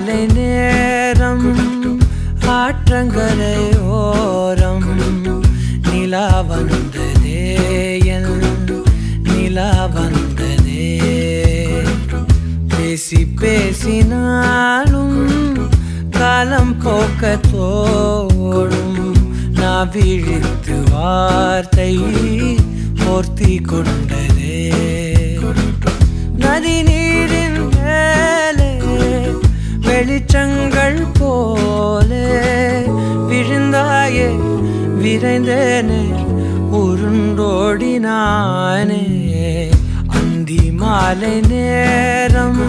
மாலை நேரம் ஆற்றங்கரையோரம் நிலா வந்ததே என் நிலா வந்ததே பேசி பேசினாலும் காலம் போக்க தோடும் நான் விழித்து வார்த்தை போர்த்தி கொண்டதே நதி நீரின் மேலே வெளிச்சங்கள் போலே விழுந்தாயே விரைந்தேனே உருண்டோடினானே அந்தி மாலை நேரம்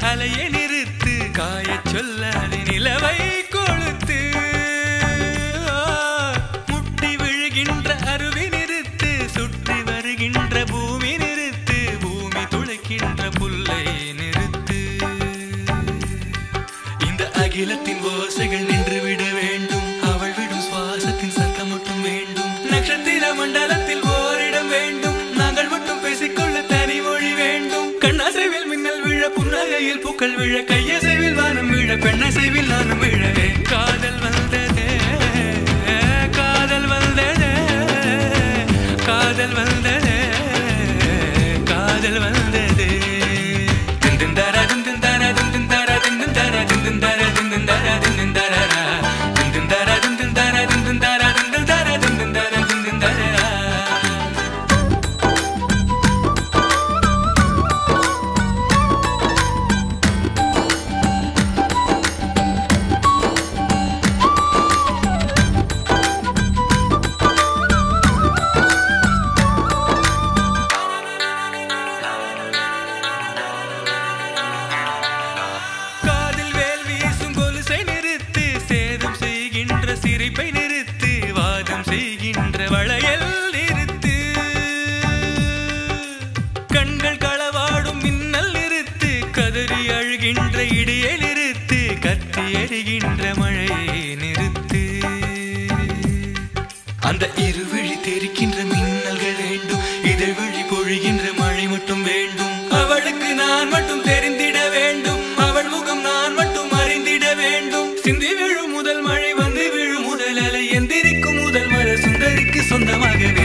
அலையை நிறுத்து காய சொல்லாது நிலவை கொளுத்து முட்டி விழுகின்ற அருவி நிறுத்து சுற்றி வருகின்ற பூமி நிறுத்து பூமி துளைக்கின்ற புல்லை நிறுத்து இந்த அகிலத்தின் ஓசைகள் நின்று விட வேண்டும் அவள் விடும் சுவாசத்தின் சத்தம் மட்டும் வேண்டும் நட்சத்திர மண்டலத்தில் ஓரிடம் வேண்டும் நாங்கள் மட்டும் பேசிக்கொள்ள தனி மொழி வேண்டும் கண்ணாசைவில் மின்னல் விழ புன்னகையில் பூக்கள் விழ கையசைவில் வானம் விழ பெண்ணசைவில் நானும் விழவே காதல் வந்ததே காதல் வந்ததே காதல் வந்ததே காதல் வந்ததே திந்தர திந்தர திந்தர திந்தர திந்தர திந்தர திந்தர திந்தர திந்தர திந்தர திந்தர திந்தர திந்தர சிரிப்பை நிறுத்து வாதம் செய்கின்ற வளையல் நிறுத்து கண்கள் களவாடும் மின்னல் நிறுத்து கதறி அழுகின்ற இடியை நிறுத்து கத்தி எறிகின்ற மழையை நிறுத்து அந்த இருவழி தெரிக்கின்ற மின்னல்கள் வேண்டும் இதழ் வழி பொழிகின்ற மழை மட்டும் வேண்டும் அவளுக்கு நான் மட்டும் தெரிந்திட வேண்டும் அவள் முகம் நான் மட்டும் அறிந்திட வேண்டும் சிந்தி விழும் முதல் மழை வந்து விழும் முதல் அலை எந்திரிக்கும் முதல் மர சுந்தரிக்கு சொந்தமாகவே